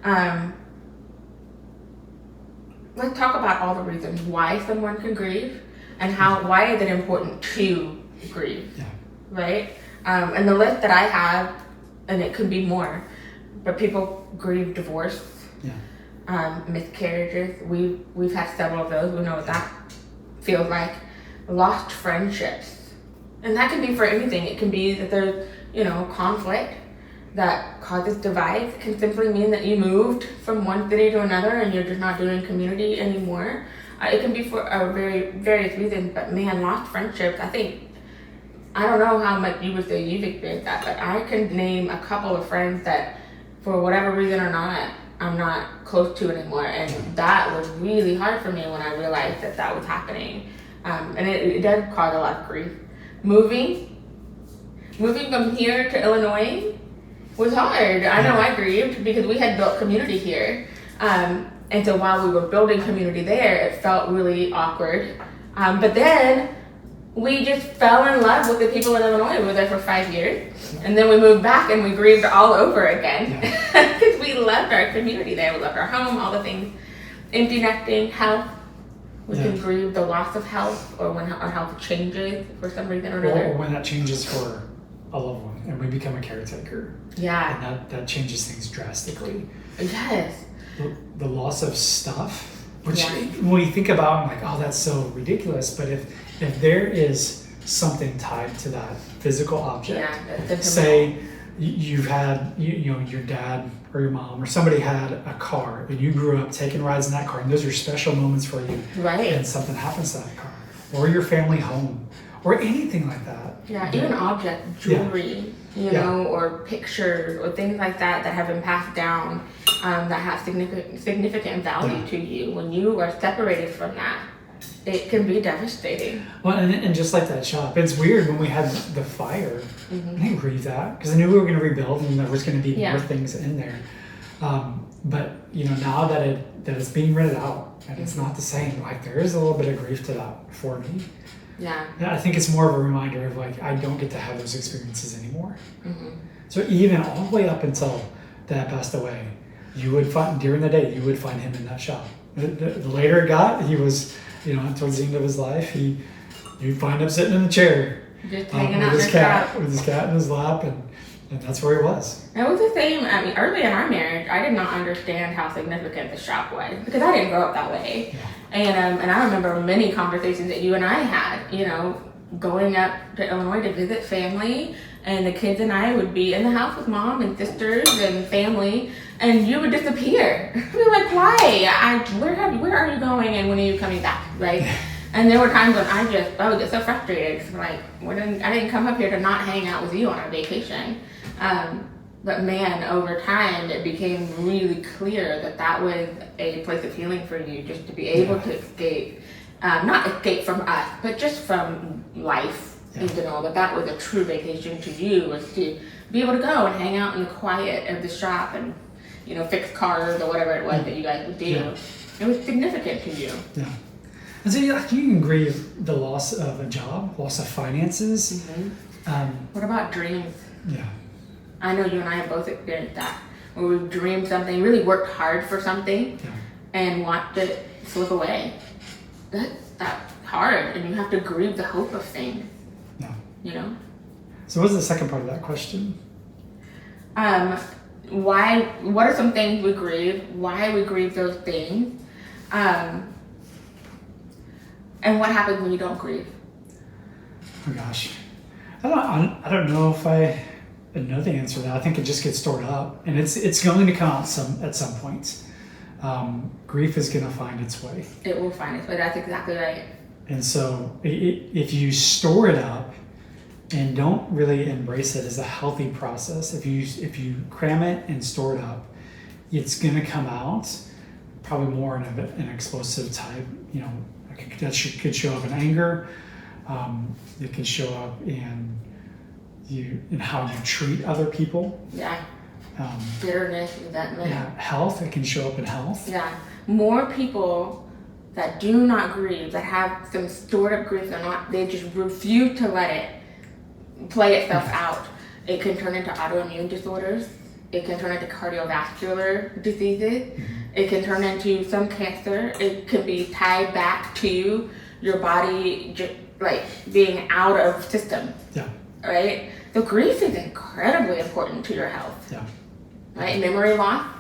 Um, let's talk about all the reasons why someone can grieve and why is it important to grieve, right? And the list that I have, and it could be more, but people grieve divorce, miscarriages. We've had several of those. We know what that feels like. Lost friendships, and that can be for anything. It can be that there's conflict that causes divides. It can simply mean that you moved from one city to another and you're just not doing community anymore. It can be for various reasons, but man, lost friendships, I don't know how much you would say you've experienced that, but I can name a couple of friends that for whatever reason or not, I'm not close to anymore. And that was really hard for me when I realized that was happening. And it does cause a lot of grief. Moving from here to Illinois was hard. I know I grieved because we had built community here. And so while we were building community there, it felt really awkward. But then we just fell in love with the people in Illinois. We were there for 5 years. And then we moved back and we grieved all over again. Because we loved our community there. We loved our home, all the things. Empty nesting, health. We can grieve the loss of health or when our health changes for some reason or another. Or when that changes for a loved one and we become a caretaker. Yeah. And that changes things drastically. Yes. The loss of stuff, which when you think about, I'm like, oh, that's so ridiculous. But if there is something tied to that physical object, say you've had, your dad or your mom or somebody had a car and you grew up taking rides in that car and those are special moments for you. Right. And something happens to that car or your family home or anything like that. Yeah, even object, jewelry, or pictures or things like that have been passed down that have significant value to you. When you are separated from that, it can be devastating. Well, and just like that shop, it's weird when we had the fire. I didn't grieve that because I knew we were going to rebuild and there was going to be more things in there. But now that it's being rented out and it's not the same, like there is a little bit of grief to that for me. Yeah. I think it's more of a reminder of like I don't get to have those experiences anymore. So even all the way up until Dad passed away, you would find during the day you would find him in that shop. The later it got, he was towards the end of his life, you'd find him sitting in the chair, just hanging with out with his cat in his lap, and that's where he was. It was the same. I mean, early in our marriage, I did not understand how significant the shop was because I didn't grow up that way. And I remember many conversations that you and I had, going up to Illinois to visit family, and the kids and I would be in the house with mom and sisters and family, and you would disappear. I'd be like, why? Where are you going and when are you coming back, right? And there were times when I would get so frustrated because like, I didn't come up here to not hang out with you on our vacation. But man, over time, it became really clear that was a place of healing for you, just to be able to escape, not escape from us, but just from life in general. That was a true vacation to you, was to be able to go and hang out in the quiet of the shop and, fix cars or whatever it was that you guys would do. It was significant to you. Yeah. And so you can grieve the loss of a job, loss of finances. What about dreams? Yeah. I know you and I have both experienced that, where we've dreamed something, really worked hard for something, and watched it slip away. That's hard, and you have to grieve the hope of things. Yeah. So what's the second part of that question? What are some things we grieve? Why we grieve those things? And what happens when you don't grieve? Oh gosh. I don't know if I know the answer to that. I think it just gets stored up, and it's going to come out at some point. Grief is going to find its way. It will find its way. That's exactly right. And so, if you store it up and don't really embrace it as a healthy process, if you cram it and store it up, it's going to come out probably more in an explosive type. That could show up in anger. It can show up in how you treat other people. Yeah. Bitterness, resentment. Yeah. Health. It can show up in health. Yeah. More people that do not grieve, that have some stored up grief, they just refuse to let it play itself out. It can turn into autoimmune disorders. It can turn into cardiovascular diseases. It can turn into some cancer. It can be tied back to your body like being out of system. Yeah. Right? So grief is incredibly important to your health. Yeah. Right? Memory loss.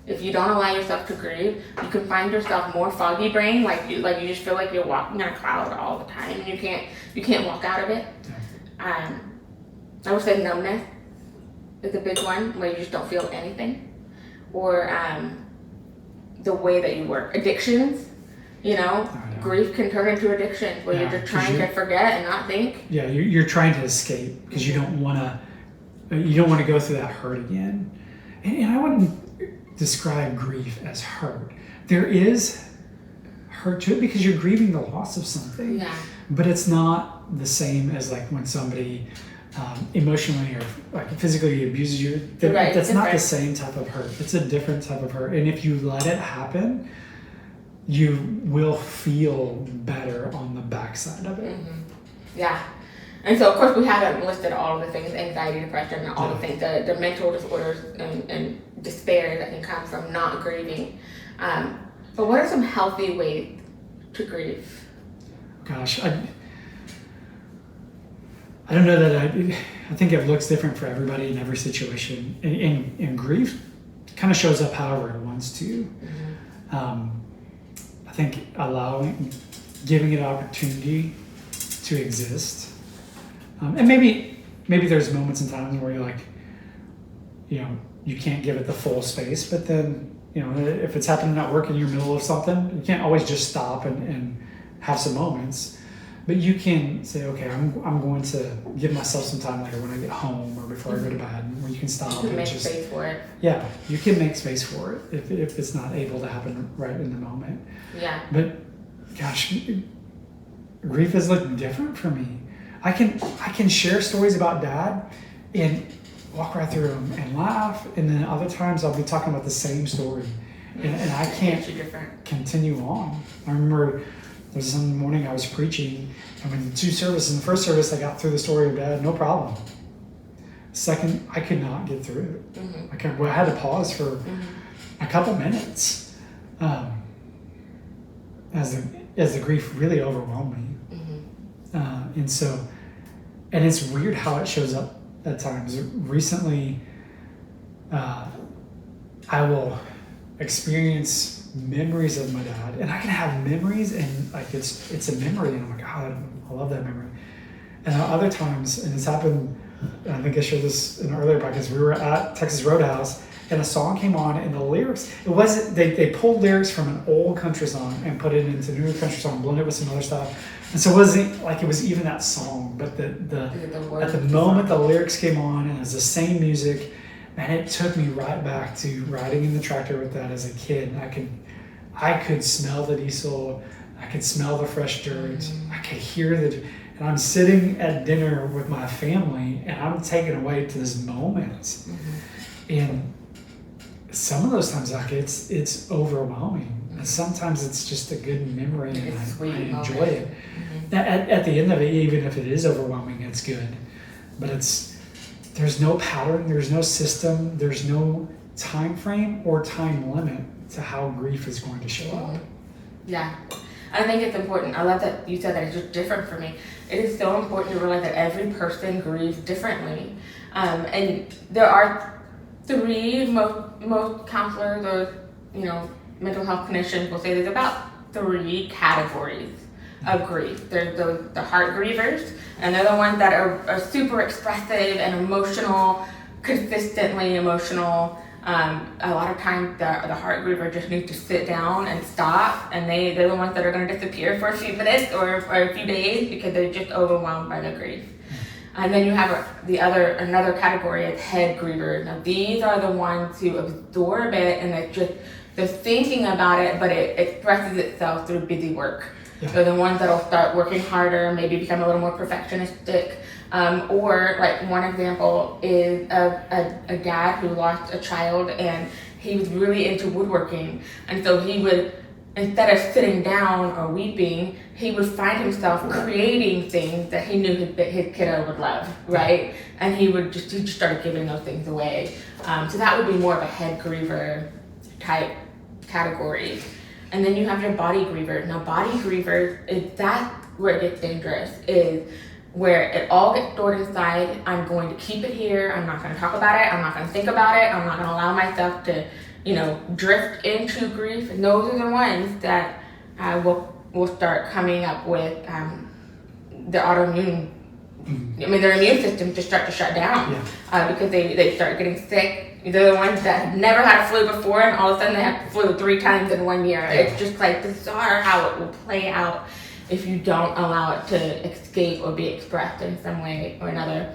If you don't allow yourself to grieve, you can find yourself more foggy brain, like you just feel like you're walking on a cloud all the time, and you can't walk out of it. Yeah. I would say numbness is a big one, where you just don't feel anything, or the way that you work. Addictions, grief can turn into addictions where you're just trying to forget and not think. Yeah, you're trying to escape because you don't want to go through that hurt again, and I wouldn't describe grief as hurt. There is hurt to it because you're grieving the loss of something. Yeah. But it's not the same as like when somebody emotionally or like physically abuses you. That's not the same type of hurt. It's a different type of hurt. And if you let it happen, you will feel better on the backside of it. Mm-hmm. Yeah. And so, of course, we haven't listed all of the things, anxiety, depression, all the things, the mental disorders and despair that can come from not grieving. But what are some healthy ways to grieve? Gosh, I don't know that I think it looks different for everybody in every situation. And grief kind of shows up however it wants to. Mm-hmm. I think giving it opportunity to exist. And maybe there's moments in time where you're like, you can't give it the full space, but then, if it's happening at work and you're in the middle of something, you can't always just stop and have some moments, but you can say, okay, I'm going to give myself some time later when I get home or before I go to bed, where you can stop. You can make space for it. Yeah, you can make space for it if it's not able to happen right in the moment. Yeah. But gosh, grief has looked different for me. I can share stories about Dad and walk right through them and laugh, and then other times I'll be talking about the same story, and I can't continue on. I remember there was some morning I was preaching, and in the first service I got through the story of Dad, no problem. Second, I could not get through it. Mm-hmm. I had to pause for a couple minutes as the grief really overwhelmed me. And it's weird how it shows up at times. Recently, I will experience memories of my dad, and I can have memories, and like it's a memory, and I'm like, God, I love that memory. And other times, and it's happened, I think I shared this in an earlier podcast, we were at Texas Roadhouse, and a song came on, and the lyrics, it wasn't, they pulled lyrics from an old country song and put it into a new country song, blended it with some other stuff. And so it wasn't like it was even that song, but at the moment the lyrics came on and it was the same music, man, it took me right back to riding in the tractor with that as a kid. I could smell the diesel, I could smell the fresh dirt, I could hear and I'm sitting at dinner with my family and I'm taken away to this moment. And some of those times, like it's overwhelming. And sometimes it's just a good memory, and I enjoy it. At the end of it, even if it is overwhelming, it's good. But there's no pattern, there's no system, there's no time frame or time limit to how grief is going to show up. Yeah. I think it's important. I love that you said that it's just different for me. It is so important to realize that every person grieves differently. And there are three, most counselors or, mental health clinicians will say there's about 3 categories of grief. There's the heart grievers, and they're the ones that are super expressive and emotional, consistently emotional. A lot of times the heart griever just needs to sit down and stop, and they're the ones that are going to disappear for a few minutes or a few days because they're just overwhelmed by the grief. And then you have another category of head grievers. Now these are the ones who absorb it, and it's just they're thinking about it, but it expresses itself through busy work. Yeah. They're the ones that'll start working harder, maybe become a little more perfectionistic. Or like one example is a dad who lost a child, and he was really into woodworking, and so he would instead of sitting down or weeping, he would find himself creating things that he knew his kiddo would love, right? And he just started giving those things away. So that would be more of a head griever type category. And then you have your body griever. Now, body grievers, that's where it gets dangerous, is where it all gets stored inside. I'm going to keep it here. I'm not going to talk about it. I'm not going to think about it. I'm not going to allow myself to, drift into grief. And those are the ones that will start coming up with the autoimmune. Their immune system just start to shut down because they start getting sick. They're the ones that have never had a flu before, and all of a sudden they have flu 3 times in 1 year. It's just like bizarre how it will play out if you don't allow it to escape or be expressed in some way or another.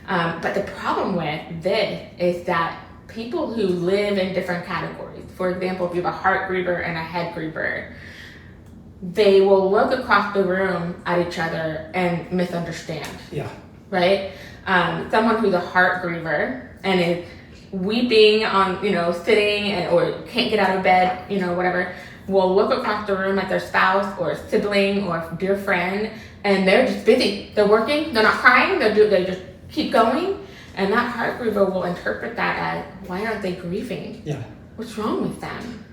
But the problem with this is that people who live in different categories, for example, if you have a heart griever and a head griever, they will look across the room at each other and misunderstand. Yeah. Right? Someone who's a heart griever and is weeping on, sitting or can't get out of bed, whatever, will look across the room at their spouse or sibling or dear friend, and they're just busy. They're working. They're not crying. They just keep going. And that heart griever will interpret that as, why aren't they grieving? Yeah. What's wrong with them?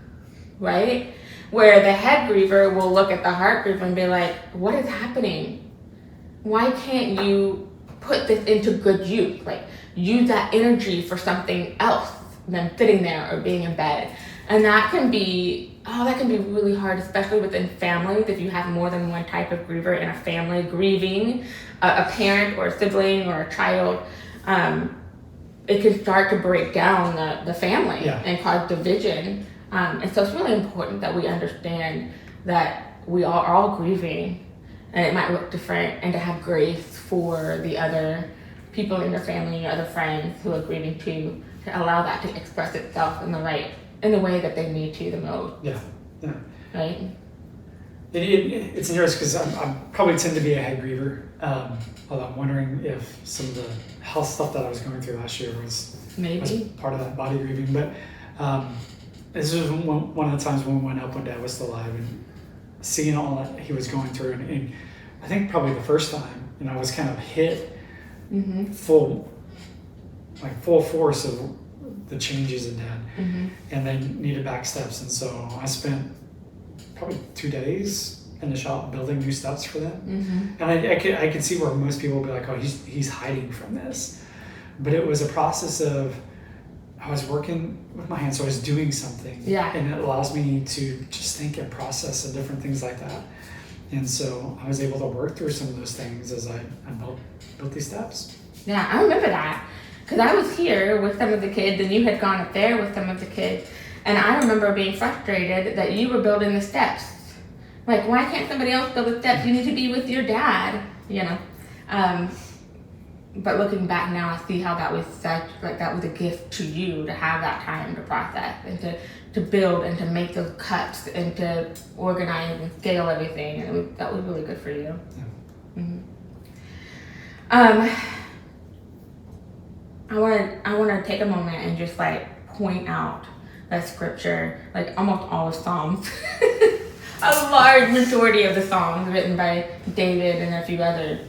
Right? Where the head griever will look at the heart griever and be like, what is happening? Why can't you put this into good use? Like, use that energy for something else than sitting there or being in bed. And that can be really hard, especially within families. If you have more than one type of griever in a family grieving a parent or a sibling or a child, it can start to break down the family and cause division. And so it's really important that we understand that we are all grieving, and it might look different, and to have grace for the other people in your family, your other friends who are grieving too, to allow that to express itself in the way that they need to the most. Yeah. Right? It's interesting because I probably tend to be a head griever. Although I'm wondering if some of the health stuff that I was going through last year was part of that body grieving. But this was one of the times when we went up when Dad was still alive, and seeing all that he was going through, and I think probably the first time, I was kind of hit full force of the changes in Dad, and they needed back steps, and so I spent probably 2 days in the shop building new steps for them, and I could see where most people would be like, oh, he's hiding from this, but it was a process of I was working with my hands, so I was doing something, and it allows me to just think and process and different things like that. And so I was able to work through some of those things as I built these steps. Yeah, I remember that. Because I was here with some of the kids, and you had gone up there with some of the kids. And I remember being frustrated that you were building the steps. Like, why can't somebody else build the steps? You need to be with your dad, But looking back now, I see how that was that was a gift to you to have that time to process and to build and to make those cuts and to organize and scale everything. And that was really good for you. Yeah. I want to take a moment and just point out that scripture, almost all of Psalms. A large majority of the songs written by David and a few others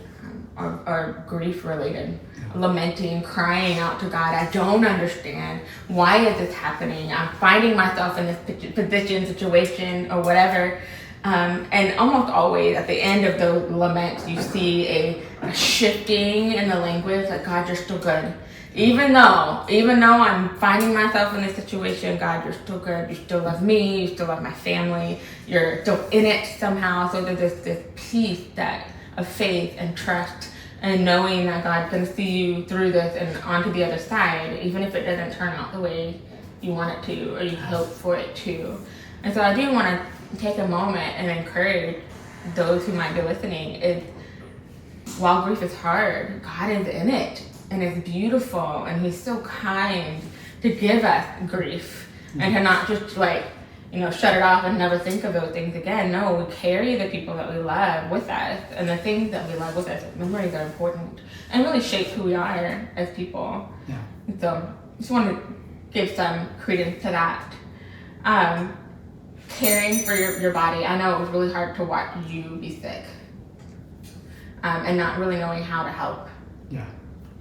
are grief related, lamenting, crying out to God. I don't understand. Why is this happening? I'm finding myself in this position, situation, or whatever. And almost always at the end of those laments, you see a shifting in the language, like, God, you're still good. Even though I'm finding myself in this situation, God, you're still good. You still love me. You still love my family. You're still in it somehow. So there's this peace of faith and trust and knowing that God's going to see you through this and onto the other side, even if it doesn't turn out the way you want it to or you hope for it to. And so I do want to take a moment and encourage those who might be listening. While grief is hard, God is in it. And it's beautiful, and he's so kind to give us grief and to not just shut it off and never think of those things again. No, we carry the people that we love with us, and the things that we love with us. Memories are important and really shape who we are as people. Yeah. And so just want to give some credence to that. caring for your body. I know it was really hard to watch you be sick, and not really knowing how to help. Yeah.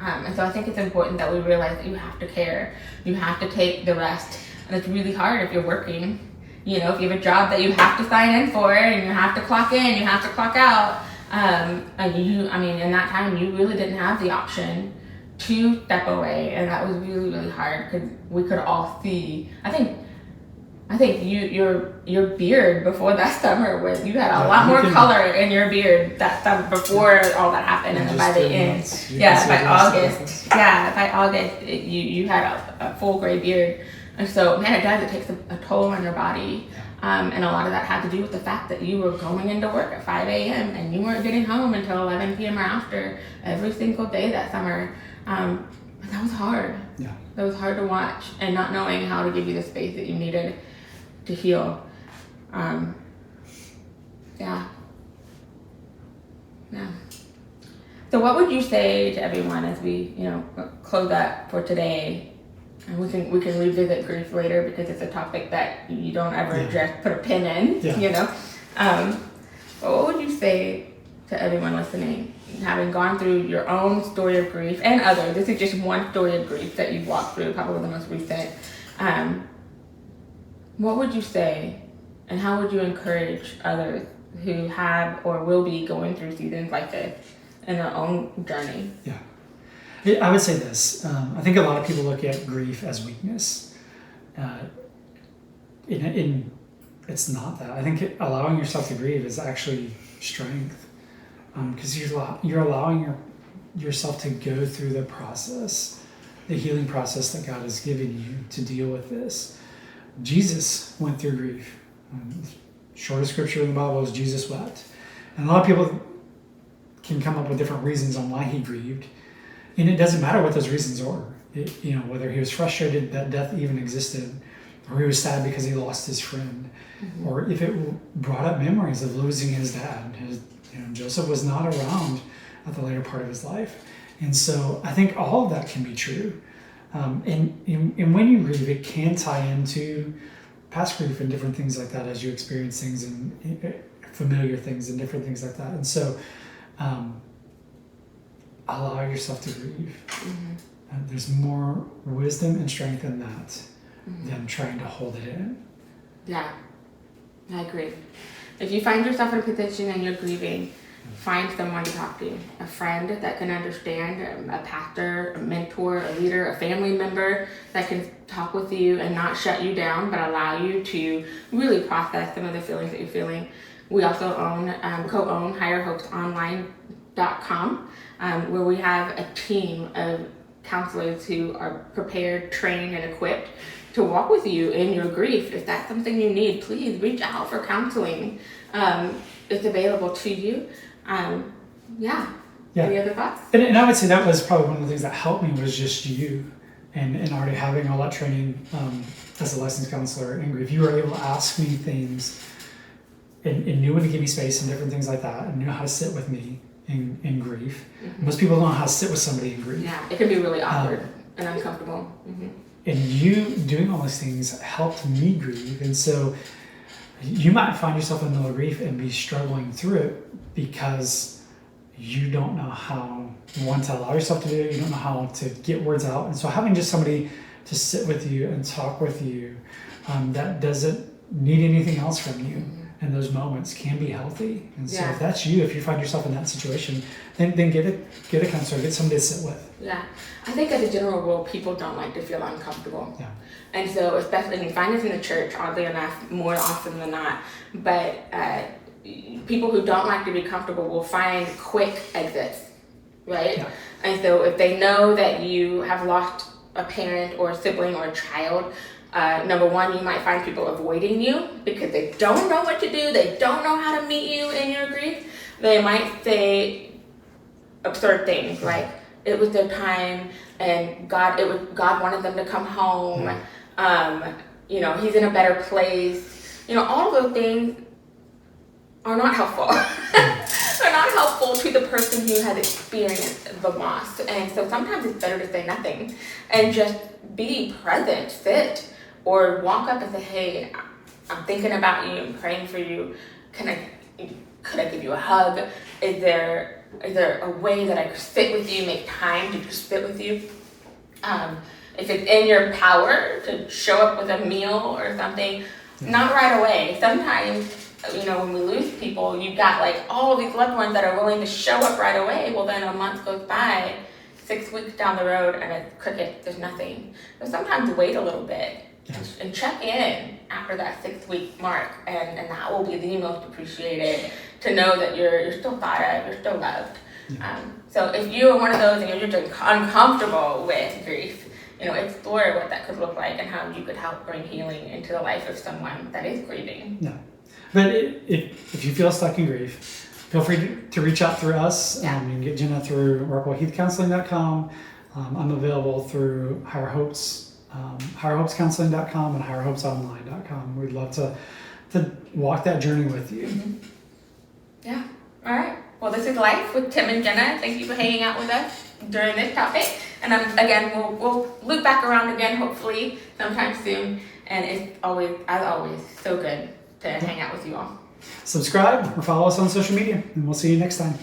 And so I think it's important that we realize that you have to care. You have to take the rest. And it's really hard if you're working. You know, if you have a job that you have to sign in for and you have to clock in, you have to clock out. And in that time, you really didn't have the option to step away. And that was really, really hard because we could all see. I think your beard before that summer was, you had a lot more color in your beard that summer before all that happened, and then by the end, by August, you had a full gray beard, and so man, it takes a toll on your body, and a lot of that had to do with the fact that you were going into work at 5 a.m. and you weren't getting home until 11 p.m. or after every single day that summer. That was hard. Yeah, that was hard to watch, and not knowing how to give you the space that you needed to heal. So what would you say to everyone as we, close up for today? And we can revisit grief later because it's a topic that you don't ever just put a pin in, But what would you say to everyone listening, having gone through your own story of grief and others? This is just one story of grief that you've walked through, probably the most recent. What would you say, and how would you encourage others who have or will be going through seasons like this in their own journey? Yeah, I would say this. I think a lot of people look at grief as weakness. It's not that. I think allowing yourself to grieve is actually strength, because you're allowing yourself to go through the process, the healing process that God has given you to deal with this. Jesus went through grief. The shortest scripture in the Bible is Jesus wept. And a lot of people can come up with different reasons on why he grieved. And it doesn't matter what those reasons are. Whether he was frustrated that death even existed, or he was sad because he lost his friend, or if it brought up memories of losing his dad. Joseph was not around at the later part of his life. And so I think all of that can be true. And when you grieve, it can tie into past grief and different things like that as you experience things and familiar things and different things like that. And so allow yourself to grieve. There's more wisdom and strength in that than trying to hold it in. Yeah, I agree. If you find yourself in a position and you're grieving, find someone to talk to. A friend that can understand, a pastor, a mentor, a leader, a family member that can talk with you and not shut you down, but allow you to really process some of the feelings that you're feeling. We also co-own higherhopesonline.com, where we have a team of counselors who are prepared, trained, and equipped to walk with you in your grief. If that's something you need, please reach out for counseling. It's available to you. Any other thoughts? And I would say that was probably one of the things that helped me was just you and already having all that training as a licensed counselor in grief. You were able to ask me things and knew when to give me space and different things like that, and knew how to sit with me in grief. Most people don't know how to sit with somebody in grief. Yeah, it can be really awkward and uncomfortable. And you doing all those things helped me grieve. And so you might find yourself in the middle of grief and be struggling through it because you don't know how, one, to allow yourself to do it. You don't know how to get words out. And so having just somebody to sit with you and talk with you that doesn't need anything else from you in those moments can be healthy. And so if that's you, if you find yourself in that situation, then get a counselor, get somebody to sit with. Yeah. I think as a general rule, people don't like to feel uncomfortable. Yeah. And so especially, and you find this in the church, oddly enough, more often than not, but people who don't like to be comfortable will find quick exits, right? Yeah. And so if they know that you have lost a parent or a sibling or a child, number one, you might find people avoiding you because they don't know what to do. They don't know how to meet you in your grief. They might say absurd things like it was their time and God wanted them to come home. He's in a better place. All of those things are not helpful. They're not helpful to the person who has experienced the loss. And so sometimes it's better to say nothing and just be present, sit, or walk up and say, hey, I'm thinking about you, I'm praying for you. Could I give you a hug? Is there a way that I could sit with you, make time to just sit with you? If it's in your power to show up with a meal or something, not right away. Sometimes, when we lose people, you've got like all of these loved ones that are willing to show up right away. Well, then a month goes by, 6 weeks down the road, and it's cricket, there's nothing. So sometimes wait a little bit and check in after that 6-week mark, and that will be the most appreciated, to know that you're still thought of, you're still loved. So if you are one of those and you're just uncomfortable with grief, explore what that could look like and how you could help bring healing into the life of someone that is grieving. Yeah. But if you feel stuck in grief, feel free to reach out through us. You can get Jenna through RockwellHeathCounseling.com. I'm available through Higher Hopes, HigherHopesCounseling.com and HigherHopesOnline.com. We'd love to walk that journey with you. Mm-hmm. Yeah. All right. Well, this is Life with Tim and Jenna. Thank you for hanging out with us during this topic. And again, we'll loop back around again, hopefully, sometime soon. And it's always, as always, so good to hang out with you all. Subscribe or follow us on social media, and we'll see you next time.